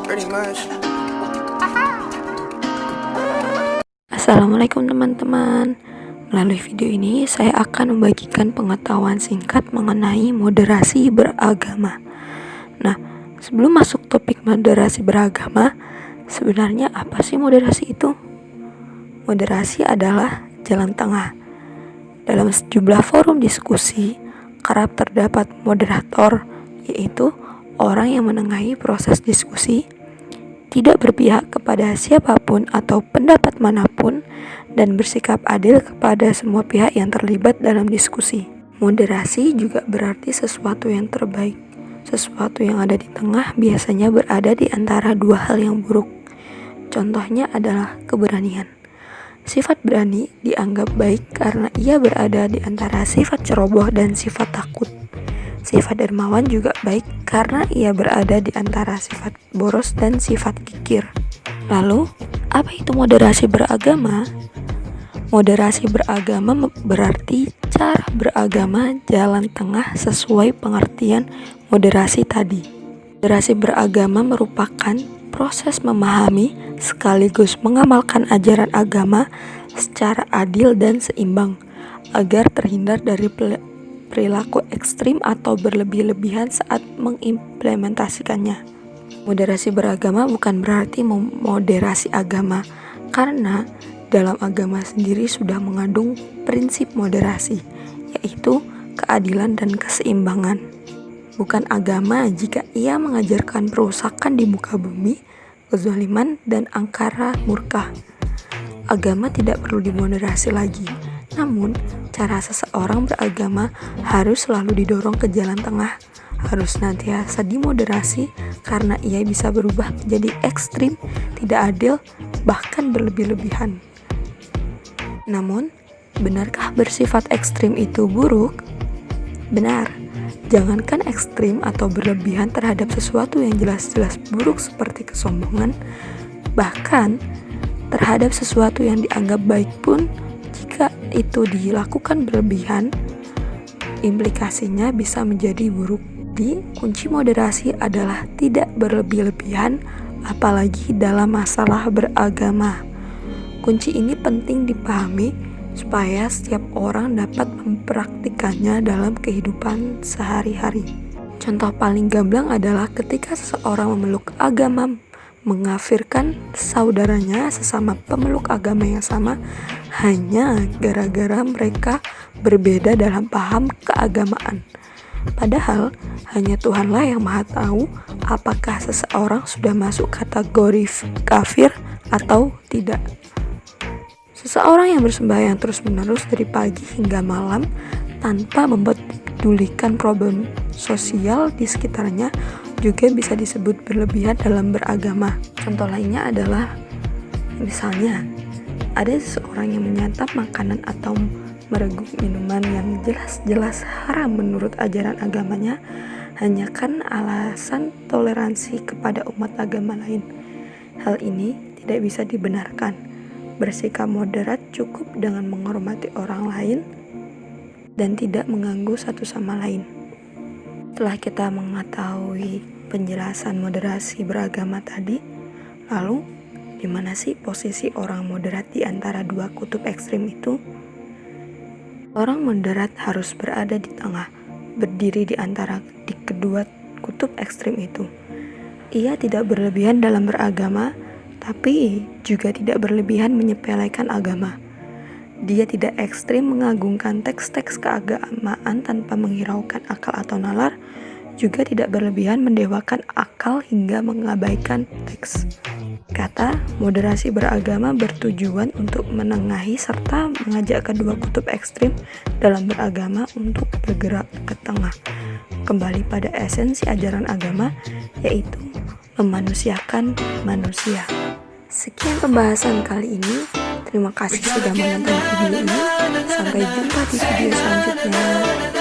pretty much. Assalamualaikum teman-teman. Melalui video ini saya akan membagikan pengetahuan singkat mengenai moderasi beragama. Nah, sebelum masuk topik moderasi beragama, sebenarnya apa sih moderasi itu? Moderasi adalah jalan tengah. Dalam sejumlah forum diskusi, kerap terdapat moderator, yaitu orang yang menengahi proses diskusi, tidak berpihak kepada siapapun atau pendapat manapun, dan bersikap adil kepada semua pihak yang terlibat dalam diskusi. Moderasi juga berarti sesuatu yang terbaik. Sesuatu yang ada di tengah biasanya berada di antara dua hal yang buruk. Contohnya adalah keberanian. Sifat berani dianggap baik karena ia berada di antara sifat ceroboh dan sifat takut. Sifat dermawan juga baik karena ia berada di antara sifat boros dan sifat kikir. Lalu, apa itu moderasi beragama? Moderasi beragama berarti cara beragama jalan tengah sesuai pengertian moderasi tadi. Moderasi beragama merupakan proses memahami sekaligus mengamalkan ajaran agama secara adil dan seimbang agar terhindar dari perilaku ekstrim atau berlebih-lebihan saat mengimplementasikannya. Moderasi beragama bukan berarti memoderasi agama, karena dalam agama sendiri sudah mengandung prinsip moderasi, yaitu keadilan dan keseimbangan. Bukan agama jika ia mengajarkan perusakan di muka bumi, kezaliman, dan angkara murka. Agama tidak perlu dimoderasi lagi. Namun, cara seseorang beragama harus selalu didorong ke jalan tengah, harus senantiasa dimoderasi karena ia bisa berubah menjadi ekstrim, tidak adil, bahkan berlebih-lebihan. Namun, benarkah bersifat ekstrim itu buruk? Benar. Jangankan ekstrim atau berlebihan terhadap sesuatu yang jelas-jelas buruk seperti kesombongan, bahkan terhadap sesuatu yang dianggap baik pun, jika itu dilakukan berlebihan, implikasinya bisa menjadi buruk. Jadi, kunci moderasi adalah tidak berlebih-lebihan, apalagi dalam masalah beragama. Kunci ini penting dipahami supaya setiap orang dapat mempraktikannya dalam kehidupan sehari-hari. Contoh paling gamblang adalah ketika seseorang memeluk agama mengkafirkan saudaranya sesama pemeluk agama yang sama hanya gara-gara mereka berbeda dalam paham keagamaan. Padahal hanya Tuhanlah yang Maha tahu apakah seseorang sudah masuk kategori kafir atau tidak. Seseorang yang bersembahyang terus-menerus dari pagi hingga malam tanpa mempedulikan problem sosial di sekitarnya juga bisa disebut berlebihan dalam beragama. Contoh lainnya adalah misalnya ada seseorang yang menyantap makanan atau mereguk minuman yang jelas-jelas haram menurut ajaran agamanya hanya karena alasan toleransi kepada umat agama lain. Hal ini tidak bisa dibenarkan. Bersikap moderat cukup dengan menghormati orang lain dan tidak mengganggu satu sama lain. Setelah kita mengetahui penjelasan moderasi beragama tadi, lalu di mana sih posisi orang moderat di antara dua kutub ekstrim itu? Orang moderat harus berada di tengah, berdiri di kedua kutub ekstrim itu. Ia tidak berlebihan dalam beragama, tapi juga tidak berlebihan menyepelekan agama. Dia tidak ekstrim mengagungkan teks-teks keagamaan tanpa menghiraukan akal atau nalar, juga tidak berlebihan mendewakan akal hingga mengabaikan teks. Kata moderasi beragama bertujuan untuk menengahi serta mengajak kedua kutub ekstrim dalam beragama untuk bergerak ke tengah, kembali pada esensi ajaran agama, yaitu memanusiakan manusia. Sekian pembahasan kali ini. Terima kasih sudah menonton video ini. Sampai jumpa di video selanjutnya.